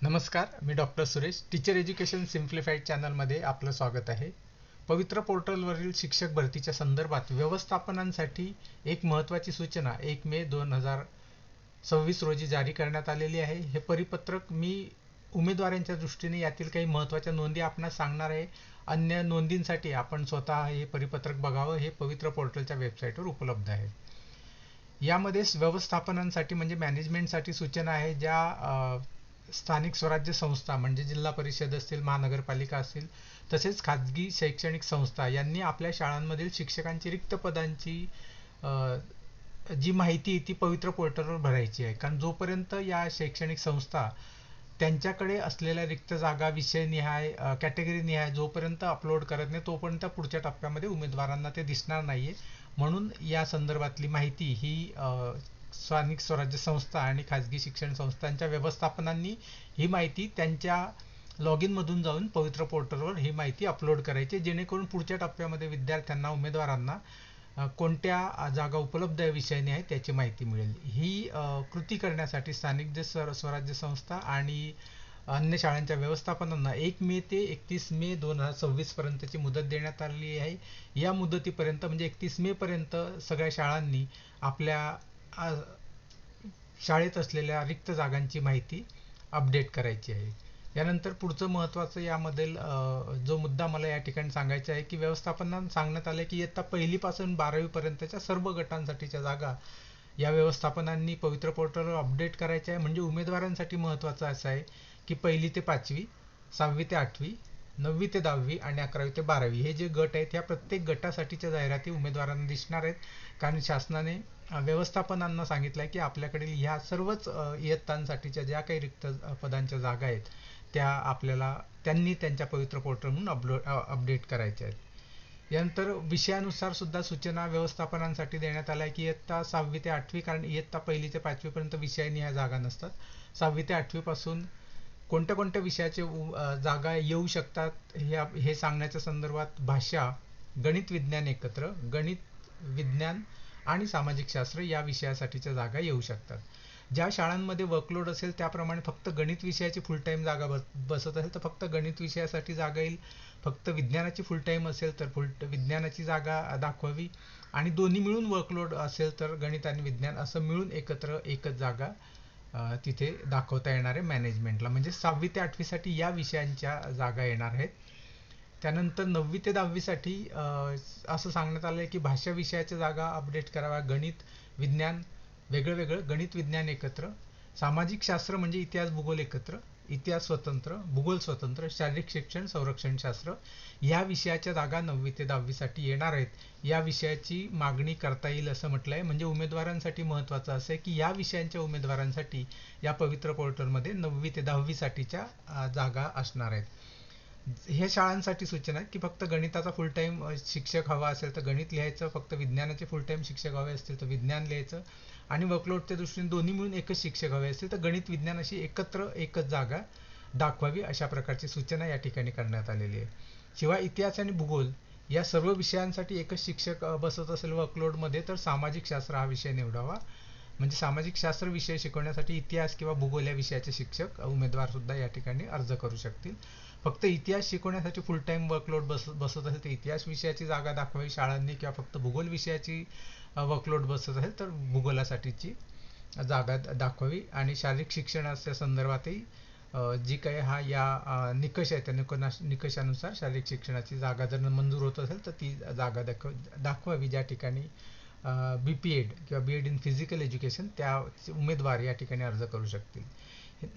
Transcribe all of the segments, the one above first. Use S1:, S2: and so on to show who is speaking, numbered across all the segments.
S1: नमस्कार, मी doctor Suresh. Teacher education simplified चॅनलमध्ये आपलं स्वागत आहे. पवित्र पोर्टलवरील शिक्षक भरतीच्या संदर्भात व्यवस्थापनांसाठी एक महत्त्वाची सूचना 1 मे 2026 रोजी जारी करण्यात आलेली आहे. हे परिपत्रक मी उमेदवारांच्या दृष्टीने यातील काही महत्त्वाच्या नोंदी आपणास सांगणार आहे. अन्य नोंदींसाठी आपण स्वतः हे परिपत्रक बघावं. हे पवित्र पोर्टलच्या वेबसाईटवर उपलब्ध आहे. यामध्ये व्यवस्थापनांसाठी म्हणजे मॅनेजमेंटसाठी सूचना आहे, ज्या स्थानिक स्वराज्य संस्था म्हणजे जिल्हा परिषद असतील, महानगरपालिका असतील, तसेच खाजगी शैक्षणिक संस्था यांनी आपल्या शाळांमधील शिक्षकांची रिक्त पदांची जी माहिती ती पवित्र पोर्टलवर भरायची आहे. कारण जोपर्यंत या शैक्षणिक संस्था त्यांच्याकडे असलेल्या रिक्त जागा विषयनिहाय कॅटेगरीनिहाय जोपर्यंत अपलोड करत नाही, तोपर्यंत पुढच्या टप्प्यामध्ये उमेदवारांना ते दिसणार नाहीये. म्हणून या संदर्भातली माहिती ही स्थानिक स्वराज्य संस्था आणि खाजगी शिक्षण संस्थांच्या व्यवस्थापनांनी ही माहिती त्यांच्या लॉग इन मधून जाऊन पवित्र पोर्टलवर ही माहिती अपलोड करायची, जेणेकरून पुढच्या टप्प्यामध्ये विद्यार्थ्यांना उमेदवारांना कोणत्या जागा उपलब्ध विषयाने आहे त्याची माहिती मिळेल. ही कृती करण्यासाठी स्थानिक जे स्वराज्य संस्था आणि अन्य शाळांच्या व्यवस्थापनांना 1 मे ते 31 मे 2026 पर्यंतची मुदत देण्यात आलेली आहे. या मुदतीपर्यंत म्हणजे 31 मे पर्यंत सगळ्या शाळांनी आपल्या शाळेत असलेल्या रिक्त जागांची माहिती अपडेट करायची आहे. यानंतर पुढचं महत्त्वाचं यामधील जो मुद्दा मला या ठिकाणी सांगायचा आहे की व्यवस्थापनानं सांगण्यात आलं की इयत्ता 1ली पासून 12वी पर्यंतच्या सर्व गटांसाठीच्या जागा या व्यवस्थापनांनी पवित्र पोर्टलवर अपडेट करायच्या आहे. म्हणजे उमेदवारांसाठी महत्त्वाचं असं आहे की 1ली ते 5वी, 6वी ते 8वी, 9वी ते 10वी आणि 11वी ते 12वी हे जे गट आहेत, ह्या प्रत्येक गटासाठीच्या जाहिराती उमेदवारांना दिसणार आहेत. कारण शासनाने व्यवस्थापनांना सांगितलं आहे की आपल्याकडील ह्या सर्वच इयत्तांसाठीच्या ज्या काही रिक्त पदांच्या जागा आहेत त्या आपल्याला त्यांनी त्यांच्या पवित्र पोर्टल म्हणून अपडेट करायच्या आहेत. यानंतर विषयानुसार सुद्धा सूचना व्यवस्थापनांसाठी देण्यात आल्या की इयत्ता 6वी ते 8वी, कारण इयत्ता 1ली ते 5वी पर्यंत विषयानिहाय जागा नसतात. 6वी ते 8वी पासून कोणत्या कोणत्या विषयाचे जागा येऊ शकतात हे सांगण्याच्या संदर्भात भाषा, गणित विज्ञान एकत्र, गणित विज्ञान आणि सामाजिक शास्त्र या विषयासाठीच्या जागा येऊ शकतात. ज्या शाळांमध्ये वर्कलोड असेल त्याप्रमाणे फक्त गणित विषयाची फुल टाईम जागा बसत असेल तर फक्त गणित विषयासाठी जागा येईल. फक्त विज्ञानाची फुल टाईम असेल तर विज्ञानाची जागा दाखवावी. आणि दोन्ही मिळून वर्कलोड असेल तर गणित आणि विज्ञान असं मिळून एकत्र एकच जागा तिथे दाखवता येणार आहे मॅनेजमेंटला. म्हणजे 6वी ते 8वी साठी या विषयांच्या जागा येणार आहेत. त्यानंतर 9वी ते 10वी साठी असं सांगण्यात आलं आहे की भाषा विषयाच्या जागा अपडेट कराव्या. गणित विज्ञान वेगळं वेगळं, गणित विज्ञान एकत्र, सामाजिक शास्त्र म्हणजे इतिहास भूगोल एकत्र, इतिहास स्वतंत्र, भूगोल स्वतंत्र, शारीरिक शिक्षण, संरक्षण शास्त्र या विषयाच्या जागा 9वी ते 10वी साठी येणार आहेत. या विषयाची मागणी करता येईल असं म्हटलं आहे. म्हणजे उमेदवारांसाठी महत्त्वाचं असं आहे की या विषयांच्या उमेदवारांसाठी या पवित्र पोर्टलमध्ये 9वी ते 10वी साठीच्या जागा असणार आहेत. हे शाळांसाठी सूचना आहे की फक्त गणिताचा फुल टाईम शिक्षक हवा असेल तर गणित लिहायचं, फक्त विज्ञानाचे फुल टाईम शिक्षक हवे असतील तर विज्ञान लिहायचं, आणि वर्कलोडच्या दृष्टीने दोन्ही मिळून एकच शिक्षक हवे असतील तर गणित विज्ञान अशी एकत्र एकच जागा दाखवावी, अशा प्रकारची सूचना या ठिकाणी करण्यात आलेली आहे. शिवाय इतिहास आणि भूगोल या सर्व विषयांसाठी एकच शिक्षक बसत असेल वर्कलोडमध्ये तर सामाजिक शास्त्र हा विषय निवडावा. म्हणजे सामाजिक शास्त्र विषय शिकवण्यासाठी इतिहास किंवा भूगोल या विषयाचे शिक्षक उमेदवार सुद्धा या ठिकाणी अर्ज करू शकतील. फक्त इतिहास शिकवण्यासाठी फुल टाईम वर्कलोड बसत असेल तर इतिहास विषयाची जागा दाखवावी शाळांनी, किंवा फक्त भूगोल विषयाची वर्कलोड बसत असेल तर भूगोलासाठीची जागा दाखवावी. आणि शारीरिक शिक्षणाच्या संदर्भातही जी काही या निकष आहे त्या निकषानुसार शारीरिक शिक्षणाची जागा जर मंजूर होत असेल तर ती जागा दाखवावी. ज्या ठिकाणी BPEd किंवा BEd इन फिजिकल एज्युकेशन त्या उमेदवार या ठिकाणी अर्ज करू शकतील.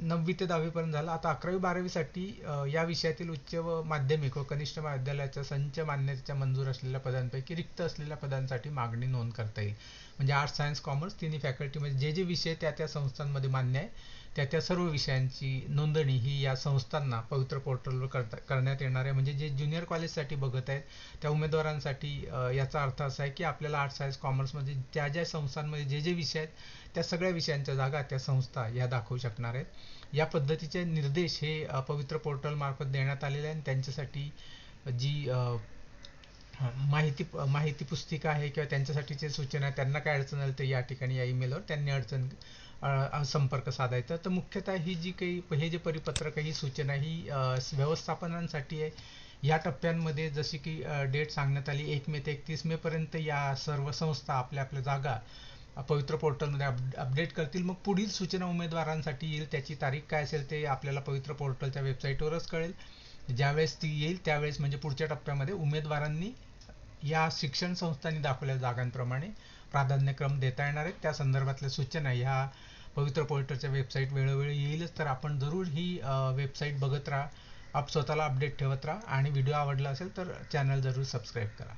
S1: 9वी ते 10वी पर्यंत झालं. आता 11वी 12वी साठी या विषयातील उच्च व माध्यमिक व कनिष्ठ महाविद्यालयाच्या संच मान्यतेच्या मंजूर असलेल्या पदांपैकी रिक्त असलेल्या पदांसाठी मागणी नोंद करता येईल. म्हणजे आर्ट्स, सायन्स, कॉमर्स तिन्ही फॅकल्टीमध्ये जे जे विषय त्या संस्थांमध्ये मान्य आहे त्या सर्व विषयांची नोंदणी ही या संस्थांना पवित्र पोर्टलवर करण्यात येणार आहे. म्हणजे जे ज्युनियर कॉलेजसाठी बघत आहेत त्या उमेदवारांसाठी याचा अर्थ असा आहे की आपल्याला आर्ट्स, सायन्स, कॉमर्समध्ये ज्या संस्थांमध्ये जे विषय आहेत त्या सगळ्या विषयांच्या जागा त्या संस्था या दाखवू शकणार आहेत. या पद्धतीचे निर्देश हे पवित्र पोर्टल मार्फत देण्यात आलेले आहे. आणि त्यांच्यासाठी जी माहिती पुस्तिका आहे किंवा त्यांच्यासाठीचे सूचना त्यांना काय अडचण आली तर या ठिकाणी या ईमेलवर त्यांनी संपर्क साधायचा. तर मुख्यतः ही जी काही हे जे परिपत्रक आहे, ही सूचना ही व्यवस्थापनांसाठी आहे. या टप्प्यांमध्ये जशी की डेट सांगण्यात आली 1 मे ते 31 मे पर्यंत या सर्व संस्था आपल्या आपल्या जागा पवित्र पोर्टलमध्ये अपडेट करतील. मग पुढील सूचना उमेदवारांसाठी येईल, त्याची तारीख काय असेल ते आपल्याला पवित्र पोर्टलच्या वेबसाईटवरच कळेल. ज्यावेळेस ती येईल त्यावेळेस म्हणजे पुढच्या टप्प्यामध्ये उमेदवारांनी या शिक्षण संस्थांनी दाखवलेल्या जागांप्रमाणे प्राधान्यक्रम देता येणार आहेत. त्या संदर्भातल्या सूचना ह्या पवित्र पोर्टलच्या वेबसाईट वेळोवेळी येईलच. तर आपण जरूर ही वेबसाईट बघत राहा, स्वतःला अपडेट ठेवत राहा आणि व्हिडिओ आवडला असेल तर चॅनल जरूर सबस्क्राईब करा.